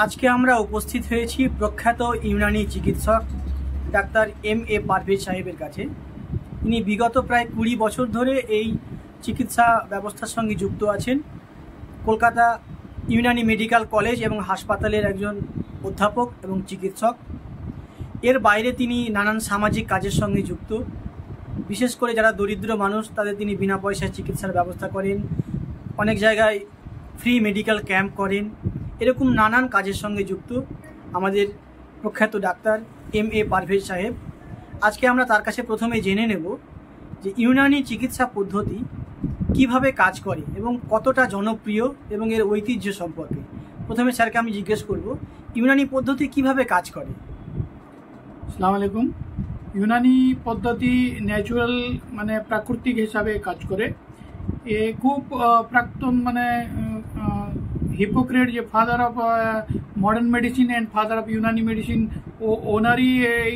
আজকে আমরা উপস্থিত হয়েছি প্রখ্যাত ইউনানি চিকিৎসক ডাক্তার এম.এ. পারভেজ সাহেবের কাছে। তিনি বিগত প্রায় 20 বছর ধরে এই চিকিৎসা ব্যবস্থার সঙ্গে যুক্ত আছেন। কলকাতা ইউনানি মেডিকেল কলেজ এবং হাসপাতালের একজন অধ্যাপক এবং চিকিৎসক। এর বাইরে তিনি নানান সামাজিক কাজের সঙ্গে যুক্ত। বিশেষ করে যারা দরিদ্র মানুষ তাদের তিনি বিনা পয়সায় চিকিৎসার ব্যবস্থা করেন, অনেক জায়গায় ফ্রি মেডিকেল ক্যাম্প করেন। এরকম নানান কাজের সঙ্গে যুক্ত আমাদের প্রখ্যাত ডাক্তার এম.এ. পারভেজ সাহেব। আজকে আমরা তার কাছে প্রথমে জেনে নেব যে ইউনানি চিকিৎসা পদ্ধতি কিভাবে কাজ করে এবং কতটা জনপ্রিয় এবং এর ঐতিহ্য সম্পর্কে। প্রথমে স্যারকে আমি জিজ্ঞেস করব, ইউনানি পদ্ধতি কিভাবে কাজ করে? আসসালামু আলাইকুম। ইউনানি পদ্ধতি ন্যাচুরাল প্রাকৃতিক হিসাবে কাজ করে। এ খুব প্রাক্তন হিপোক্রেট যে father of modern medicine and father of Unani medicine, ওনারই এই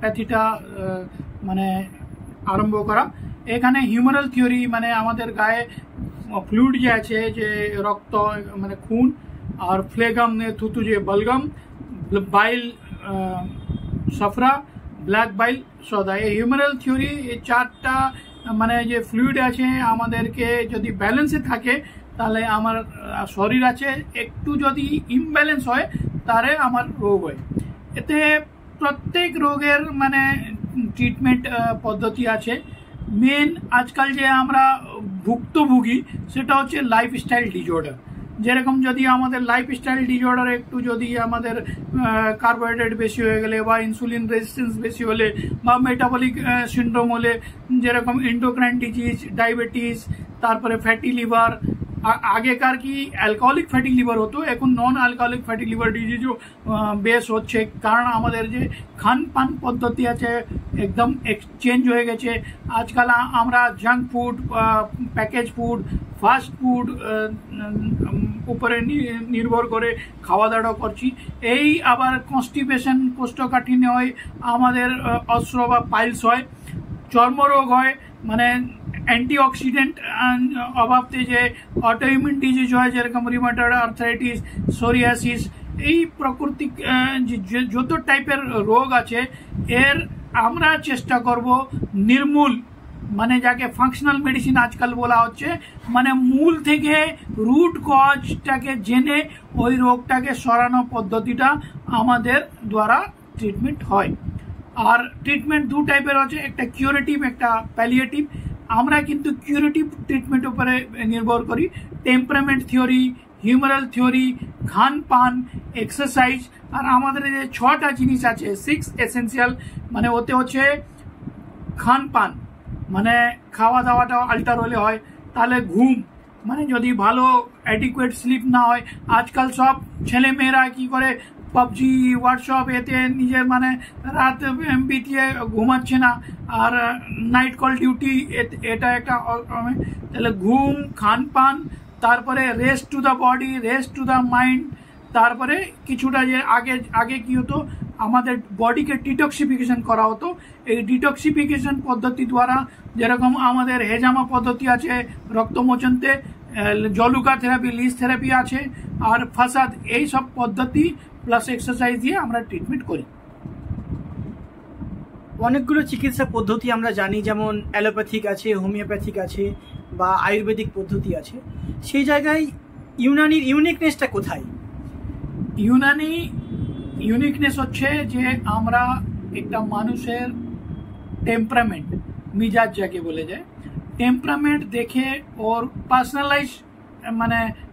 প্যাথিটা আরম্ভ করা। এখানে হিউমারাল থিওরি আমাদের গায়ে ফ্লুইড যে আছে, যে রক্ত খুন, আর ফ্লেগাম থুতু যে বলগাম, বাইল সফরা, ব্ল্যাক বাইল সদা, এই হিউমারাল থিওরি এই চারটা যে ফ্লুইড আছে আমাদেরকে যদি ব্যালেন্সে থাকে তাহলে আমার শরীর আছে, একটু যদি ইমব্যালেন্স হয় তাহলে আমার রোগ হয়। এতে প্রত্যেক রোগের ট্রিটমেন্ট পদ্ধতি আছে। মেন আজকাল যে আমরা ভুক্তভোগী সেটা হচ্ছে লাইফস্টাইল ডিসঅর্ডার। যেরকম যদি আমাদের লাইফস্টাইল ডিসঅর্ডার একটু যদি আমাদের কার্বোহাইড্রেট বেশি হয়ে গেলে বা ইনসুলিন রেজিস্ট্যান্স বেশি হলে বা মেটাবলিক সিন্ড্রোম হলে, যেরকম এন্ডোক্রাইন ডিজিজ, ডায়াবেটিস, তারপরে ফ্যাটি লিভার। আগেকার কি অ্যালকোহলিক ফ্যাটি লিভার হতো, এখন নন অ্যালকোহলিক ফ্যাটি লিভার ডিজিজও বেশ হচ্ছে, কারণ আমাদের যে খান পান পদ্ধতি আছে একদম চেঞ্জ হয়ে গেছে। আজকাল আমরা junk food, package food, fast food উপরে নির্ভর করে খাওয়া দাওয়া করছি। এই আবার কনস্টিপেশন, কোষ্ঠকাঠিন্য হয়, আমাদের অস্ত্র বা পাইলস হয়, চর্মরোগ হয়, অ্যান্টিঅক্সিডেন্ট অভাবতে যে অটোইমিউন ডিজিজ হয়, যেরকম রিউমাটয়েড আর্থ্রাইটিস, সোরিয়াসিস, এই প্রাকৃতিক যত টাইপের রোগ আছে এর আমরা চেষ্টা করব নির্মূল, যাকে ফাংশনাল মেডিসিন আজকাল বলা হচ্ছে, মূল থেকে রুট কজটাকে জেনে ওই রোগটাকে সরানো পদ্ধতিটা আমাদের দ্বারা ট্রিটমেন্ট হয়। আর ট্রিটমেন্ট দু টাইপের আছে, একটা কিউরেটিভ, একটা প্যালিয়েটিভ। আমরা কিন্তু কিউরেটিভ ট্রিটমেন্ট উপরে নির্ভর করি। টেম্পারামেন্ট থিওরি, হিউমারাল থিওরি, খান পান, এক্সারসাইজ, আর আমাদের যে 6টা জিনিস আছে, 6 এসেন্সিয়াল, ওতে হচ্ছে খান পান, খাওয়া দাওয়াটা আল্টার হলে হয়, তাহলে ঘুম, যদি ভালো অ্যাডিকুয়েট স্লিপ না হয়। আজকাল সব ছেলে মেয়েরা কি করে, পাবজি, হোয়াটসঅ্যাপ, এতে নিজের রাত বিতিয়ে ঘুমাচ্ছে না, আর নাইট কল ডিউটি, এটা একটা। তাহলে ঘুম, খান পান, তারপরে rest to the body, rest to the mind, তারপরে কিছুটা যে আগে কি হতো, আমাদের বডিকে ডিটক্সিফিকেশন করা হতো। এই ডিটক্সিফিকেশন পদ্ধতি দ্বারা, যেরকম আমাদের হেজামা পদ্ধতি আছে রক্তমোচনতে, জলুকা থেরাপি, লিজ থেরাপি আছে, আর ফাসাদ, এই সব পদ্ধতি প্লাস এক্সারসাইজ দিয়ে আমরা ট্রিটমেন্ট করি। অনেকগুলো চিকিৎসা পদ্ধতি আমরা জানি, যেমন অ্যালোপ্যাথিক আছে, হোমিওপ্যাথিক আছে, বা আয়ুর্বেদিক পদ্ধতি আছে। সেই জায়গায় ইউনানির ইউনিকনেসটা কোথায়? ইউনানি ইউনিকনেস হচ্ছে যে আমরা একটা মানুষের টেম্পারামেন্ট, মিজাজ যাকে বলে যায়, টেম্পারামেন্ট দেখে ওর পার্সোনালাইজ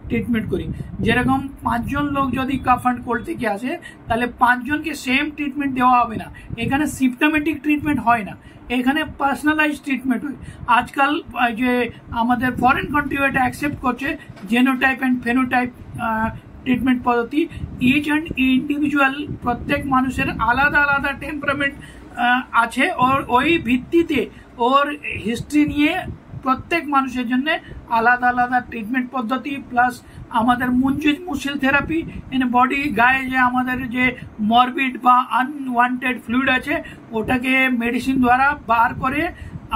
ট্রিটমেন্ট করি। যেরকম 5 জন লোক যদি কাফ অ্যান্ড কোল্ড থেকে আসে, তাহলে 5 জনকে সেম ট্রিটমেন্ট দেওয়া হবে না। এখানে সিম্পটোমেটিক ট্রিটমেন্ট হয় না, এখানে পার্সোনালাইজ ট্রিটমেন্ট হয়। আজকাল যে আমাদের ফরেন কান্ট্রি এটা অ্যাকসেপ্ট করছে, জেনোটাইপ অ্যান্ড ফেনোটাইপ ট্রিটমেন্ট পদ্ধতি। ইচ অ্যান্ড ইন্ডিভিজুয়াল, প্রত্যেক মানুষের আলাদা আলাদা টেম্পারামেন্ট আছে, ওর ওই ভিত্তিতে ওর হিস্ট্রি নিয়ে প্রত্যেক মানুষের জন্য আলাদা আলাদা ট্রিটমেন্ট পদ্ধতি, প্লাস আমাদের মুঞ্জিজ মুসিল থেরাপি, বডি গায়ে যে আমাদের যে মরবিড বা আনওয়ান্টেড ফ্লুইড আছে ওটাকে মেডিসিন দ্বারা বার করে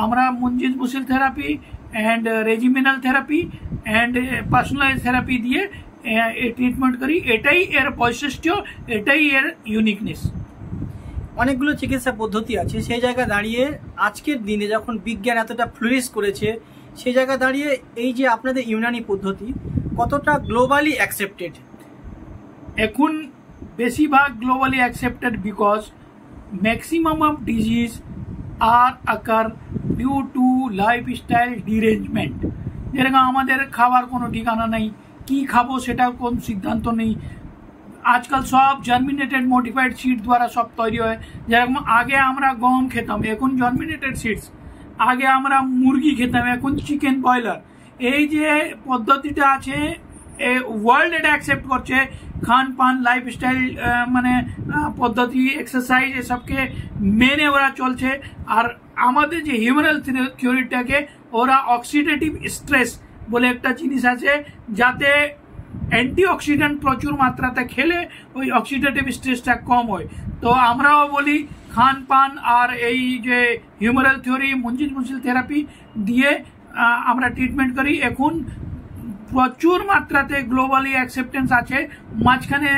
আমরা মুঞ্জিজ মুসিল therapy and regimenal therapy and personalized therapy দিয়ে ট্রিটমেন্ট করি। এটাই এর বৈশিষ্ট্য, এটাই এর ইউনিকনেস। অনেকগুলো চিকিৎসা পদ্ধতি আছে, সেই জায়গায় দাঁড়িয়ে আজকের দিনে যখন বিজ্ঞান এতটা ফ্লোরিশ করেছে, সেই জায়গায় দাঁড়িয়ে এই যে আপনাদের ইউনানি পদ্ধতি কতটা গ্লোবালি অ্যাকসেপ্টেড? এখন বেশিরভাগ globally accepted because maximum of disease আর আকার ডিউ টু লাইফস্টাইল ডিরেঞ্জমেন্ট। যেরকম আমাদের খাবার কোনো ঠিকানা নেই, কি খাবো সেটার কোন সিদ্ধান্ত নেই। আজকাল সব জার্মিনেটেড মডিফাইড সিড দ্বারা সব তৈরি হয়। যেরকম আগে আমরা গম খেতাম, এখন জার্মিনেটেড সিডস। আগে আমরা মুরগি খেতাম, এখন চিকেন ব্রয়লার। এই যে পদ্ধতিটা আছে ওয়ার্ল্ড এটা অ্যাকসেপ্ট করছে। খান পান, লাইফস্টাইল মানে পদ্ধতি, এক্সারসাইজ এসবকে মেনে ওরা চলছে। আর আমাদের যে হিউম্যান থিওরিটাকে ওরা অক্সিডেটিভ স্ট্রেস বলে একটা জিনিস আছে, যাতে অ্যান্টিঅক্সিডেন্ট প্রচুর মাত্রাতে খেলে ওই অক্সিডেটিভ স্ট্রেসটা কম হয়। তো আমরাও বলি খান পান আর এই যে হিউম্যান থিওরি, মুনজিল থেরাপি দিয়ে আমরা ট্রিটমেন্ট করি। এখন প্রচুর মাত্রাতে গ্লোবালি অ্যাকসেপ্টেন্স আছে। মাঝখানে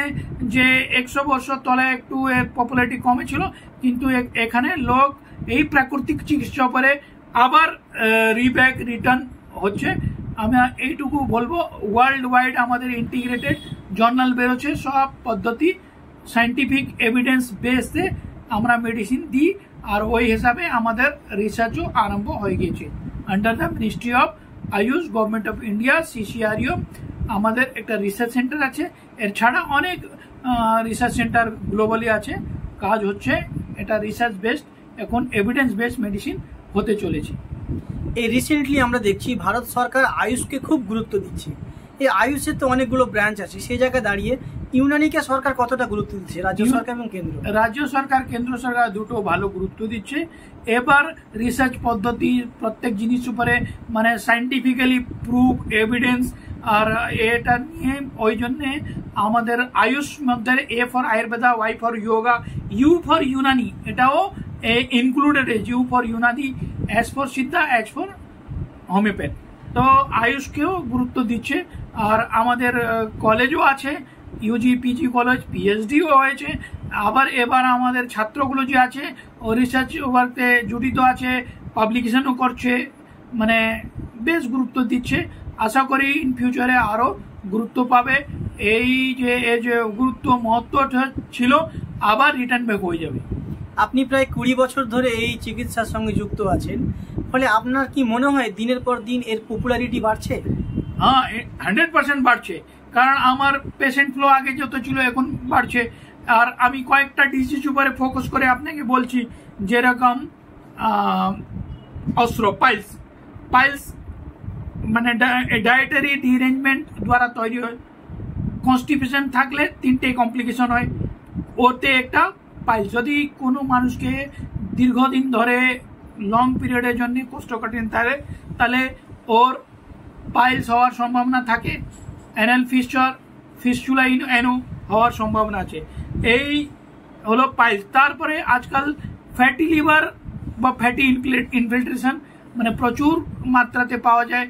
যে 100 বছর তলে একটু এর পপুলারিটি কমেছিল, কিন্তু এখানে লোক এই প্রাকৃতিক চিকিৎসা উপরে আবার রিটার্ন হচ্ছে। আমি এইটুকু বলবো, ওয়ার্ল্ড ওয়াইড আমাদের ইন্টিগ্রেটেড জার্নাল বেরোচ্ছে, সব পদ্ধতি সাইন্টিফিক এভিডেন্স বেসে আমরা মেডিসিন দিই। আর ওই হিসাবে আমাদের রিসার্চও আরম্ভ হয়ে গেছে under the ministry of Ayush, government of India, CCRO। আমাদের একটা রিসার্চ সেন্টার আছে। এর ছাড়া অনেক রিসার্চ সেন্টার গ্লোবালি আছে, কাজ হচ্ছে। এটা রিসার্চ বেসড, এখন এভিডেন্স বেসড মেডিসিন হতে চলেছে। এই রিসেন্টলি আমরা দেখছি ভারত সরকার আয়ুষকে খুব গুরুত্ব দিচ্ছে। এই আয়ুষের তো অনেকগুলো ব্রাঞ্চ আছে, সেই জায়গায় দাঁড়িয়ে ইউনানিকে সরকার কতটা গুরুত্ব দিচ্ছে, রাজ্য সরকার এবং কেন্দ্র? রাজ্য সরকার, কেন্দ্র সরকার দুটো ভালো গুরুত্ব দিচ্ছে। এবার রিসার্চ পদ্ধতি প্রত্যেক জিনিস উপরে মানে সাইন্টিফিক্যালি প্রুভ এভিডেন্স। আর এটা নিয়ে ওই জন্যে আমাদের আয়ুষ মধ্যে A for Ayurveda, Y for yoga, U for Unani, এটাও included. U for Unani, S for Siddha, H for homeopath. তো আয়ুষকেও গুরুত্ব দিচ্ছে। আর আমাদের কলেজও আছে, UG PG কলেজ, PhDও হয়েছে। আবার এবার আমাদের ছাত্রগুলো যে আছে ও রিসার্চ ওয়ার্কে জড়িত আছে, পাবলিকেশনও করছে, মানে বেশ গুরুত্ব দিচ্ছে। আশা করি ইন ফিউচারে আরও গুরুত্ব পাবে। এই যে গুরুত্ব মহত্বটা ছিল আবার রিটার্ন ব্যাক হয়ে যাবে। আপনি প্রায় 20 বছর ধরে এই চিকিৎসার সঙ্গে যুক্ত আছেন, ফলে আপনার কি মনে হয় দিনের পর দিন এর পপুলারিটি বাড়ছে? হ্যাঁ, 100% বাড়ছে। কারণ আমার পেশেন্ট ফ্লো আগে যত ছিল এখন বাড়ছে। আর আমি কয়েকটা ডিজিজ উপরে ফোকাস করে আপনাকে বলছি, যেরকম অস্ত্র পাইলস মানে ডায়েটারি ডিরেঞ্জমেন্ট দ্বারা তৈরি হয়। কনস্টিপেশন থাকলে 3টে কমপ্লিকেশন হয়, ওতে একটা পাইলস। যদি কোনো মানুষকে দীর্ঘদিন ধরে লং পিরিয়ডের জন্য কোষ্ঠকাঠিন্য থাকে, তাহলে ওর পাইলস হওয়ার সম্ভাবনা থাকে। অ্যানাল ফিস্চুলা অ্যানো হওয়ার সম্ভাবনা আছে। এই হলো পাইলস। তারপরে আজকাল ফ্যাটি লিভার বা ফ্যাটি ইনফিল্ট্রেশন মানে প্রচুর মাত্রাতে পাওয়া যায়,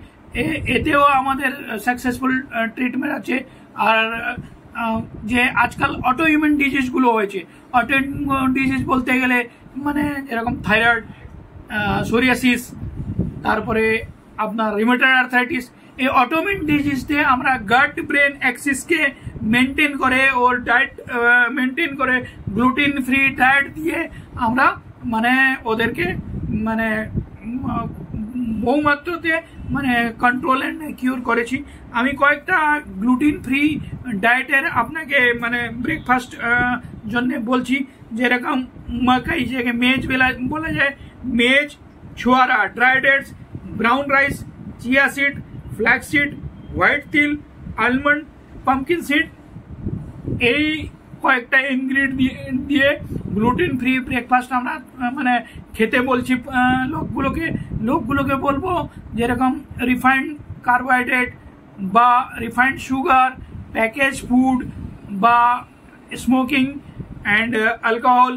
এতেও আমাদের সাকসেসফুল ট্রিটমেন্ট আছে। আর যে আজকাল অটো ইমিউন ডিজিজগুলো হয়েছে, অটো ডিজিজ বলতে গেলে মানে এরকম থাইরয়েড, সোরিয়াসিস, তারপরে আপনার রিউমেটয়েড আর্থ্রাইটিস। এই অটোইমিউন ডিজিজতে আমরা গাট ব্রেন অ্যাক্সিসকে মেনটেন করে, ওর ডায়েট মেনটেন করে, গ্লুটিন ফ্রি ডায়েট দিয়ে আমরা মানে ওদেরকে মানে বহুমাত্রাতে মানে কন্ট্রোল অ্যান্ড কিউর করেছি। আমি কয়েকটা গ্লুটিন ফ্রি ডায়েটের আপনাকে মানে ব্রেকফাস্ট জন্য বলছি, যেরকম মাকাই, যেটাকে মেজ বলা যায়, মেজ, ছোয়ারা, dry dates, brown rice, chia seed, flax seed, white তিল, আলমন্ড, পাম্পকিন সিড। এই কয়েকটা ইনগ্রিডিয়েন্ট দিয়ে গ্লুটেন ফ্রি ব্রেকফাস্ট আমরা মানে খেতে বলছি লোকগুলোকে বলবো। যেরকম রিফাইন্ড কার্বোহাইড্রেট বা রিফাইন্ড সুগার, প্যাকেজ ফুড বা স্মোকিং অ্যান্ড অ্যালকোহল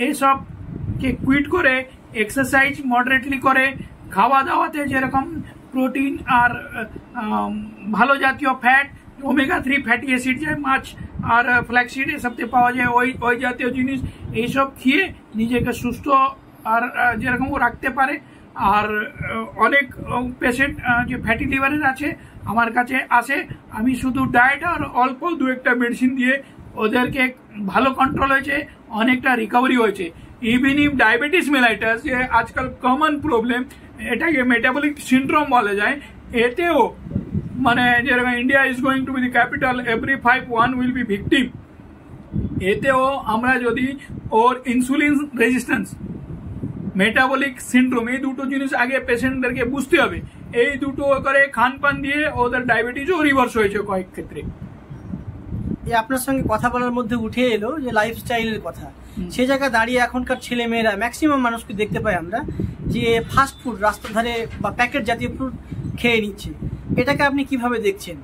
এইসবকে কুইট করে, এক্সারসাইজ মডারেটলি করে, খাওয়া দাওয়াতে যেরকম প্রোটিন আর ভালো জাতীয় ফ্যাট ওমেগা-3 ফ্যাটি অ্যাসিড যায় মাছ আর ফ্ল্যাক্সিড এসবতে পাওয়া যায়, ওই জাতীয় জিনিস এইসব খেয়ে নিজেকে সুস্থ আর যেরকম রাখতে পারে। আর অনেক পেশেন্ট যে ফ্যাটি লিভারের আছে আমার কাছে আসে, আমি শুধু ডায়েট আর অল্প 2-1টা মেডিসিন দিয়ে ওদেরকে ভালো কন্ট্রোল হয়েছে, অনেকটা রিকভারি হয়েছে। ইভেন ইফ ডায়াবেটিস মেলাইটাস যে আজকাল কমন প্রবলেম, এটাকে মেটাবলিক সিন্ড্রোম বলা যায়, এতেও মানে যেরকম India is going to be the capital, every 5 1 will be victim. এতেও আমরা যদি ওর ইনসুলিন রেজিস্ট্যান্স, মেটাবলিক সিন্ড্রোম, এই দুটো জিনিস আগে পেশেন্টদেরকে বুঝতে হবে। এই দুটো করে খান পান দিয়ে ওদের ডায়াবেটিসও রিভার্স হয়েছে কয়েক ক্ষেত্রে। আপনার সঙ্গে কথা বলার মধ্যে উঠে এলো যে লাইফস্টাইলের কথা। সে জায়গায় দাঁড়িয়ে এখনকার ছেলে মেয়েরা ম্যাক্সিমাম মানুষকে দেখতে পাই আমরা যে ফাস্ট ফুড, রাস্তার ধারে বা প্যাকেট জাতীয় ফুড খেয়ে নিচ্ছে। এটাকে আপনি কিভাবে দেখছেন?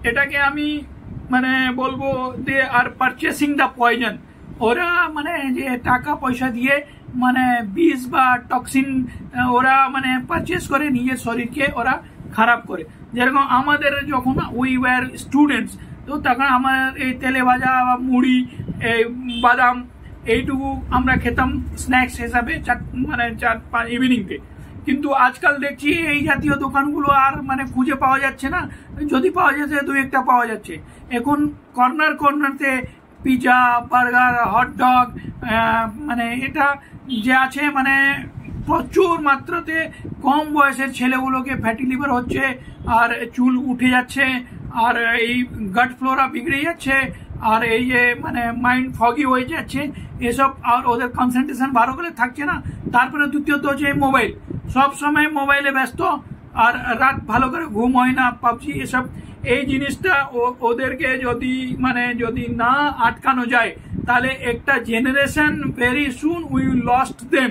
এটাকে আমি মানে বলবো যে আর পারচেসিং দ্য পয়জন। ওরা মানে যে টাকা পয়সা দিয়ে মানে বিষ বা টক্সিন ওরা মানে পারচেস করে নিজের শরীরকে ওরা খারাপ করে। যেরকম আমাদের যখন উই ওয়ার স্টুডেন্টস, তো তখন আমার এই তেলে ভাজা বা মুড়ি, এই বাদাম, এইটুকু আমরা খেতাম স্ন্যাক্স হিসাবে মানে 4-5 ইভিনিংতে। কিন্তু আজকাল দেখছি এই জাতীয় দোকানগুলো আর মানে খুঁজে পাওয়া যাচ্ছে না, যদি পাওয়া যাচ্ছে 2-1টা পাওয়া যাচ্ছে। এখন কর্নারতে পিৎজা, বার্গার, হটডগ, মানে এটা যে আছে মানে প্রচুর মাত্রাতে কম বয়সের ছেলেগুলোকে ফ্যাটি লিভার হচ্ছে, আর চুল উঠে যাচ্ছে, আর এই গাট ফ্লোরা বিগড়ে যাচ্ছে, আর এই যে মানে মাইন্ড ফগি হয়ে যাচ্ছে এসব, আর ওদের কনসেন্ট্রেশন ভালো করে থাকছে না। তারপরে দ্বিতীয়ত হচ্ছে মোবাইল, সব সময় মোবাইলে ব্যস্ত, আর রাত ভালো করে ঘুম হয় না, পাবজি এসব। এই জিনিসটা ওদেরকে যদি না আটকানো যায় তাহলে একটা generation very soon will lost them,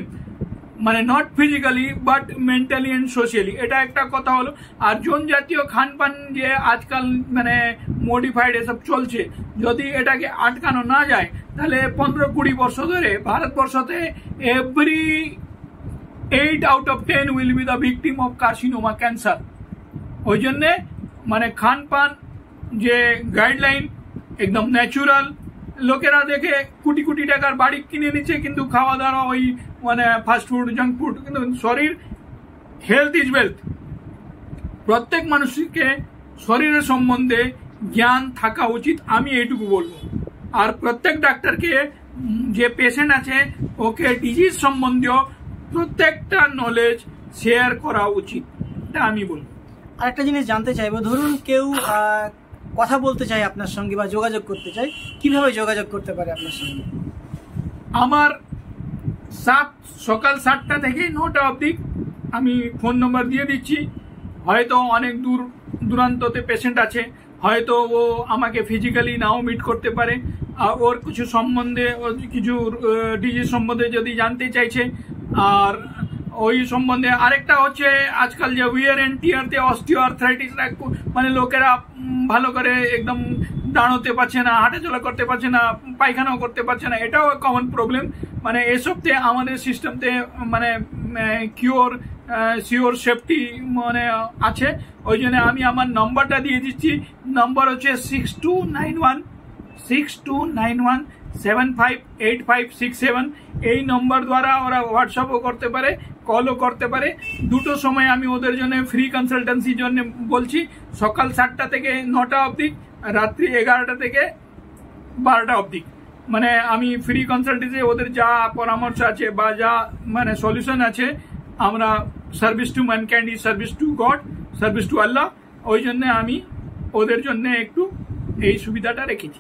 মানে not physically but mentally and socially. এটা একটা কথা হলো। আর জন জাতীয় খান পান যে আজকাল মানে মডিফাইড এসব চলছে, যদি এটাকে আটকানো না যায় তাহলে 15-20 বছর ধরে ভারতবর্ষতে every 8 out of 10 will be the victim of carcinoma, cancer. ওই জন্যে মানে খান পান যে গাইডলাইন একদম ন্যাচুরাল। লোকেরা দেখে কোটি টাকার বাড়ি কিনে নিচ্ছে, কিন্তু খাওয়া দাওয়া ওই মানে ফাস্ট ফুড, জাঙ্ক ফুড। কিন্তু শরীর, হেলথ ইজ ওয়েলথ। প্রত্যেক মানুষকে শরীরের সম্বন্ধে জ্ঞান থাকা উচিত, আমি এইটুকু বলবো। আর প্রত্যেক ডাক্তারকে যে পেশেন্ট আছে ওকে ডিজিজ সম্বন্ধীয় প্রত্যেকটা নলেজ শেয়ার করা উচিত, এটা আমি বলবো। আরেকটা জিনিস জানতে চাইবো, ধরুন কেউ কথা বলতে চাই আপনার সঙ্গে বা যোগাযোগ করতে চাই, কিভাবে যোগাযোগ করতে পারে আপনার সঙ্গে? আমার সকাল 7টা থেকে 9টা অবধি আমি ফোন নম্বর দিয়ে দিচ্ছি। হয়তো অনেক দূরান্ততে পেশেন্ট আছে, হয়তো ও আমাকে ফিজিক্যালি নাও মিট করতে পারে, ওর কিছু সম্বন্ধে, কিছু ডিজিজ সম্বন্ধে যদি জানতে চাইছে। আর ওই সম্বন্ধে আরেকটা হচ্ছে আজকাল যে উইয়ার এন্ড টিয়ারতে অস্টিও আর্থ্রাইটিস, মানে লোকেরা ভালো করে একদম দাঁড়াতে পারছে না, হাঁটাচলা করতে পারছে না, পায়খানাও করতে পারছে না, এটাও কমন প্রবলেম। মানে এসবতে আমাদের সিস্টেমতে মানে শিওর সেফটি মানে আছে। ওই জন্য আমি আমার নম্বরটা দিয়ে দিচ্ছি। নম্বর হচ্ছে 6291-758567। এই নম্বর দ্বারা ওরা হোয়াটসঅ্যাপও করতে পারে, কলও করতে পারে। দুটো সময় আমি ওদের জন্য ফ্রি কনসালটেন্সির জন্য বলছি, সকাল 7টা থেকে 9টা অবধি, রাত্রি 11টা থেকে 12টা অবধি। মানে আমি ফ্রি কনসালটেন্সি ওদের যা পরামর্শ আছে বা যা মানে সলিউশন আছে, আমরা service to mankind is service to God, service to Allah. ওই জন্য আমি ওদের জন্য একটু এই সুবিধাটা রেখেছি।